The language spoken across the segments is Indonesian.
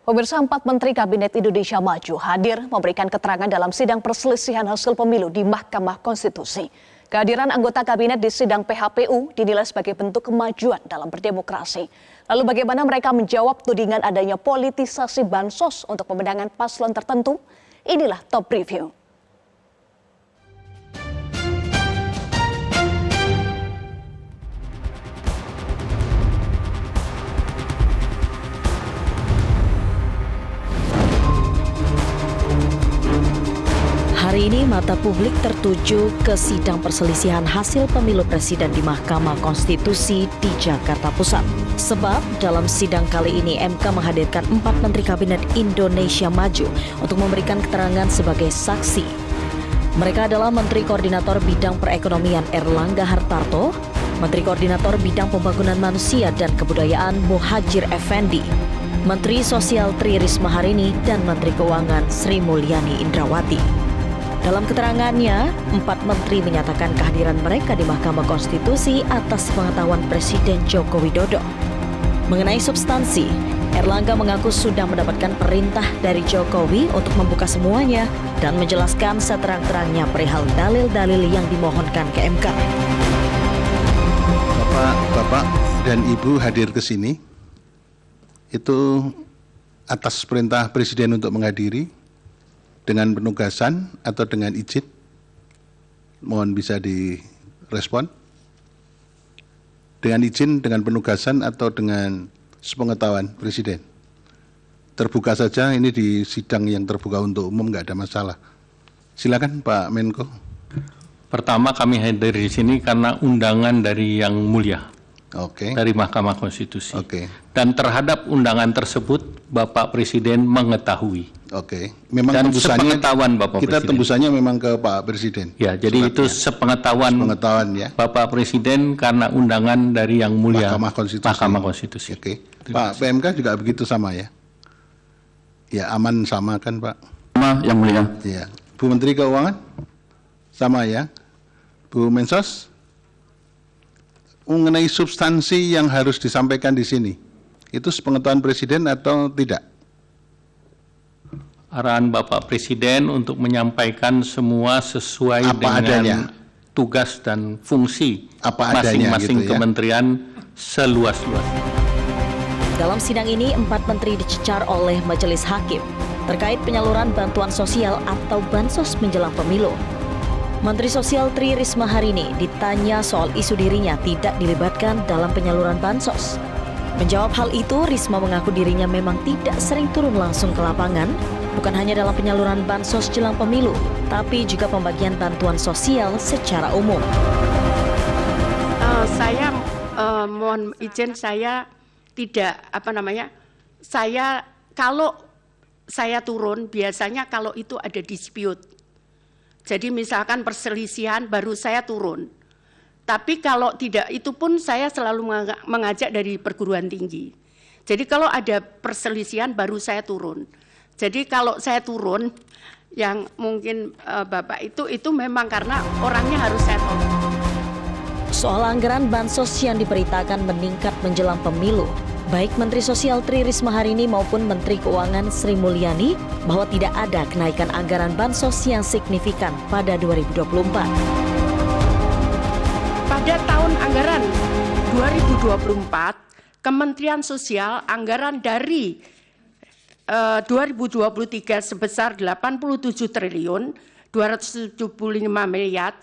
Pemirsa, 4 Menteri Kabinet Indonesia Maju hadir memberikan keterangan dalam sidang perselisihan hasil pemilu di Mahkamah Konstitusi. Kehadiran anggota kabinet di sidang PHPU dinilai sebagai bentuk kemajuan dalam berdemokrasi. Lalu bagaimana mereka menjawab tudingan adanya politisasi bansos untuk pemenangan paslon tertentu? Inilah Top Review. Hari ini mata publik tertuju ke sidang perselisihan hasil pemilu presiden di Mahkamah Konstitusi di Jakarta Pusat. Sebab dalam sidang kali ini MK menghadirkan 4 Menteri Kabinet Indonesia Maju untuk memberikan keterangan sebagai saksi. Mereka adalah Menteri Koordinator Bidang Perekonomian Erlangga Hartarto, Menteri Koordinator Bidang Pembangunan Manusia dan Kebudayaan Muhadjir Effendi, Menteri Sosial Tri Risma Harini, dan Menteri Keuangan Sri Mulyani Indrawati. Dalam keterangannya, 4 menteri menyatakan kehadiran mereka di Mahkamah Konstitusi atas pengetahuan Presiden Joko Widodo. Mengenai substansi, Erlangga mengaku sudah mendapatkan perintah dari Jokowi untuk membuka semuanya dan menjelaskan seterang-terangnya perihal dalil-dalil yang dimohonkan ke MK. Bapak dan Ibu hadir ke sini itu atas perintah Presiden untuk menghadiri, dengan penugasan atau dengan izin? Mohon bisa direspon. Dengan izin, dengan penugasan, atau dengan sepengetahuan Presiden? Terbuka saja, ini di sidang yang terbuka untuk umum, nggak ada masalah. Silakan Pak Menko. Pertama, kami hadir di sini karena undangan dari Yang Mulia. Oke. Dari Mahkamah Konstitusi. Oke. Dan terhadap undangan tersebut, Bapak Presiden mengetahui. Oke. Memang dan tembusannya sepengetahuan Bapak kita Presiden. Tembusannya memang ke Pak Presiden. Ya, jadi suratnya. itu sepengetahuan Ya. Bapak Presiden karena undangan dari Yang Mulia Mahkamah Konstitusi. Oke. Pak PMK juga begitu sama ya? Ya, aman sama kan Pak? Sama Yang Mulia. Ya. Bu Menteri Keuangan? Sama ya? Bu Mensos? Mengenai substansi yang harus disampaikan di sini, itu sepengetahuan Presiden atau tidak? Arahan Bapak Presiden untuk menyampaikan semua sesuai dengan adanya, tugas dan fungsi gitu masing-masing ya? kementerian seluas-luas. Dalam sidang ini, 4 menteri dicecar oleh Majelis Hakim terkait penyaluran bantuan sosial atau bansos menjelang pemilu. Menteri Sosial Tri Risma Harini ditanya soal isu dirinya tidak dilibatkan dalam penyaluran bansos. Menjawab hal itu, Risma mengaku dirinya memang tidak sering turun langsung ke lapangan, bukan hanya dalam penyaluran bansos jelang pemilu, tapi juga pembagian bantuan sosial secara umum. Saya mohon izin, saya tidak kalau saya turun biasanya kalau itu ada dispute. Jadi misalkan perselisihan baru saya turun. Tapi kalau tidak itu pun saya selalu mengajak dari perguruan tinggi. Jadi kalau ada perselisihan baru saya turun. Jadi kalau saya turun yang mungkin Bapak itu memang karena orangnya harus saya tolong. Soal anggaran bansos yang diberitakan meningkat menjelang pemilu, baik Menteri Sosial Tri Risma Harini maupun Menteri Keuangan Sri Mulyani bahwa tidak ada kenaikan anggaran bansos yang signifikan pada 2024. Pada tahun anggaran 2024, Kementerian Sosial anggaran dari 2023 sebesar 87 triliun 275 miliar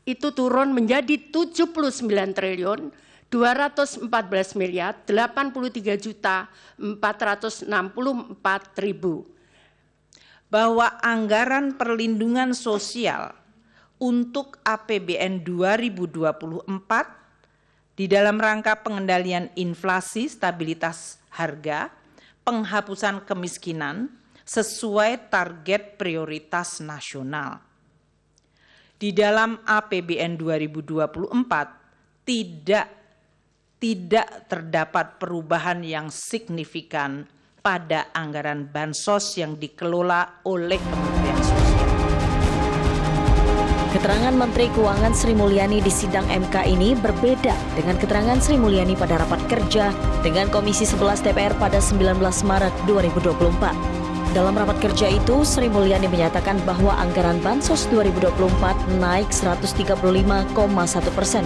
itu turun menjadi 79 triliun 214 miliar 83 juta 464 ribu. Bahwa anggaran perlindungan sosial untuk APBN 2024 di dalam rangka pengendalian inflasi, stabilitas harga, penghapusan kemiskinan sesuai target prioritas nasional. Di dalam APBN 2024 tidak terdapat perubahan yang signifikan pada anggaran bansos yang dikelola oleh Kementerian Sosial. Keterangan Menteri Keuangan Sri Mulyani di sidang MK ini berbeda dengan keterangan Sri Mulyani pada rapat kerja dengan Komisi 11 DPR pada 19 Maret 2024. Dalam rapat kerja itu, Sri Mulyani menyatakan bahwa anggaran Bansos 2024 naik 135,1%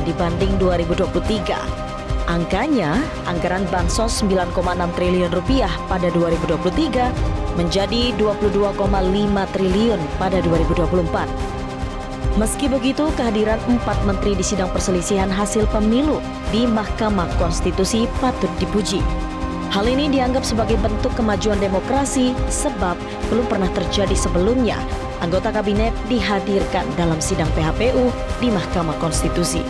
dibanding 2023. Angkanya, anggaran Bansos 9,6 triliun rupiah pada 2023 menjadi 22,5 triliun pada 2024. Meski begitu, kehadiran 4 menteri di sidang perselisihan hasil pemilu di Mahkamah Konstitusi patut dipuji. Hal ini dianggap sebagai bentuk kemajuan demokrasi sebab belum pernah terjadi sebelumnya anggota kabinet dihadirkan dalam sidang PHPU di Mahkamah Konstitusi.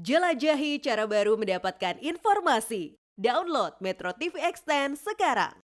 Jelajahi cara baru mendapatkan informasi. Download Metro TV Extend sekarang.